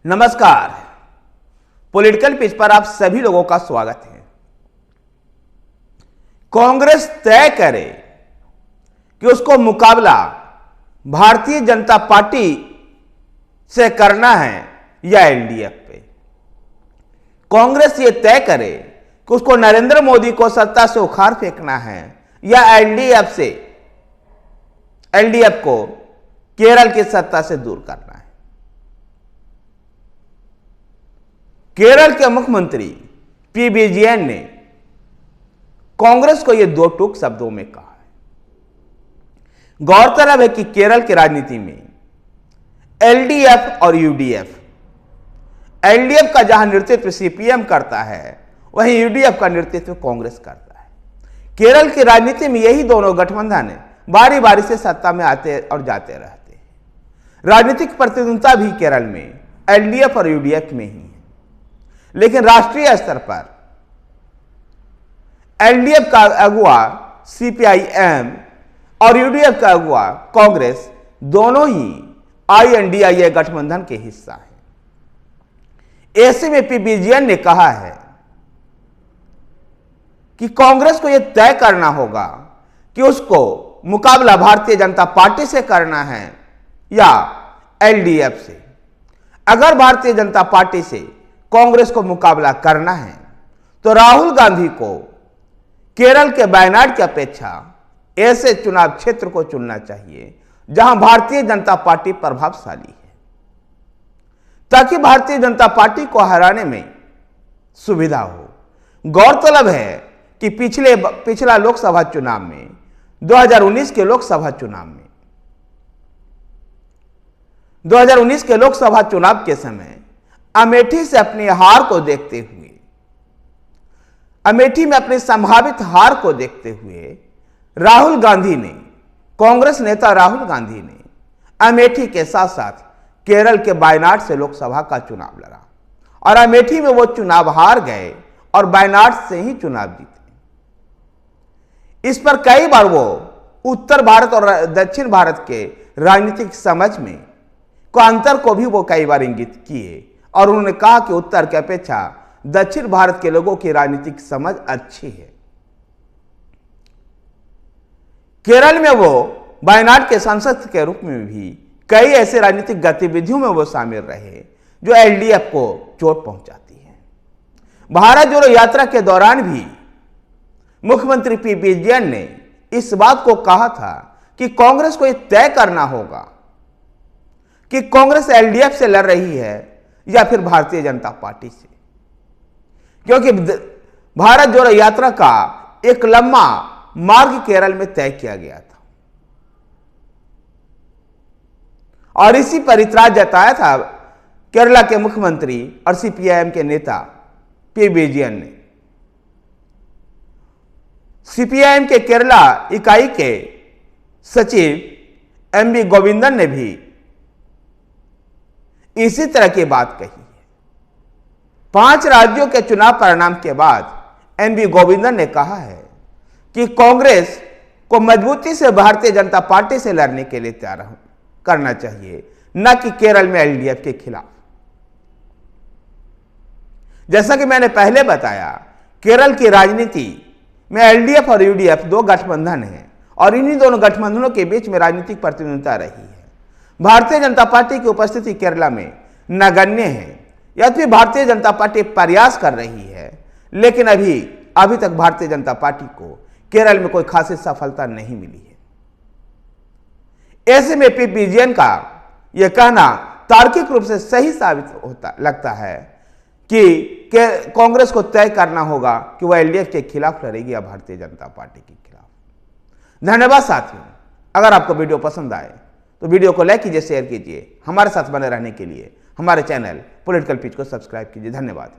नमस्कार। Political pitch पर आप सभी लोगों का स्वागत है। कांग्रेस तय करे कि उसको मुकाबला भारतीय जनता पार्टी से करना है या एलडीएफ पे। कांग्रेस ये तय करे कि उसको नरेंद्र मोदी को सत्ता से उखाड़ फेंकना है या एलडीएफ को केरल की सत्ता से दूर करना है। केरल के मुख्यमंत्री पी विजयन ने कांग्रेस को यह दो टूक शब्दों में कहा है। गौरतलब है कि केरल की राजनीति में एलडीएफ और यूडीएफ, एलडीएफ का जहां नेतृत्व सीपीएम करता है वहीं यूडीएफ का नेतृत्व कांग्रेस करता है। केरल की राजनीति में यही दोनों गठबंधन बारी बारी से सत्ता में आते और जाते रहते हैं। राजनीतिक प्रतिद्वंद्विता भी केरल में एलडीएफ और यूडीएफ में ही है, लेकिन राष्ट्रीय स्तर पर एलडीएफ का अगुवा सीपीआईएम और यूडीएफ का अगुवा कांग्रेस दोनों ही आईएनडीए गठबंधन के हिस्सा हैं। ऐसे में पी विजयन ने कहा है कि कांग्रेस को यह तय करना होगा कि उसको मुकाबला भारतीय जनता पार्टी से करना है या एलडीएफ से। अगर भारतीय जनता पार्टी से कांग्रेस को मुकाबला करना है तो राहुल गांधी को केरल के वायनाड की अपेक्षा ऐसे चुनाव क्षेत्र को चुनना चाहिए जहां भारतीय जनता पार्टी प्रभावशाली है, ताकि भारतीय जनता पार्टी को हराने में सुविधा हो। गौरतलब है कि पिछला लोकसभा चुनाव में 2019 के लोकसभा चुनाव के समय अमेठी से अपनी हार को देखते हुए, अमेठी में अपनी संभावित हार को देखते हुए कांग्रेस नेता राहुल गांधी ने अमेठी के साथ साथ केरल के वायनाड से लोकसभा का चुनाव लड़ा और अमेठी में वो चुनाव हार गए और वायनाड से ही चुनाव जीते। इस पर कई बार वो उत्तर भारत और दक्षिण भारत के राजनीतिक समझ में को अंतर को भी वो कई बार इंगित किए और उन्होंने कहा कि उत्तर की अपेक्षा दक्षिण भारत के लोगों की राजनीतिक समझ अच्छी है। केरल में वो वायनाड के सांसद के रूप में भी कई ऐसे राजनीतिक गतिविधियों में वो शामिल रहे जो एलडीएफ को चोट पहुंचाती है। भारत जोड़ो यात्रा के दौरान भी मुख्यमंत्री पी विजयन ने इस बात को कहा था कि कांग्रेस को यह तय करना होगा कि कांग्रेस एलडीएफ से लड़ रही है या फिर भारतीय जनता पार्टी से, क्योंकि भारत जोड़ो यात्रा का एक लंबा मार्ग केरल में तय किया गया था और इसी पर इतराज जताया था केरला के मुख्यमंत्री और सीपीआईएम के नेता पी विजयन ने। सीपीआईएम के केरला इकाई के सचिव एमवी गोविंदन ने भी इसी तरह की बात कही है। 5 राज्यों के चुनाव परिणाम के बाद एमवी गोविंदन ने कहा है कि कांग्रेस को मजबूती से भारतीय जनता पार्टी से लड़ने के लिए तैयार करना चाहिए, न कि केरल में एलडीएफ के खिलाफ। जैसा कि मैंने पहले बताया, केरल की राजनीति में एलडीएफ और यूडीएफ 2 गठबंधन हैं और इन्हीं दोनों गठबंधनों के बीच में राजनीतिक प्रतिद्वंद्विता रही है। भारतीय जनता पार्टी की उपस्थिति केरला में नगण्य है। यद्यपि भारतीय जनता पार्टी प्रयास कर रही है, लेकिन अभी तक भारतीय जनता पार्टी को केरल में कोई खासी सफलता नहीं मिली है। ऐसे में पी विजयन का यह कहना तार्किक रूप से सही साबित लगता है कि कांग्रेस को तय करना होगा कि वह एलडीएफ के खिलाफ लड़ेगी या भारतीय जनता पार्टी के खिलाफ। धन्यवाद साथियों। अगर आपको वीडियो पसंद आए तो वीडियो को लाइक कीजिए, शेयर कीजिए। हमारे साथ बने रहने के लिए हमारे चैनल पॉलिटिकल पिच को सब्सक्राइब कीजिए। धन्यवाद।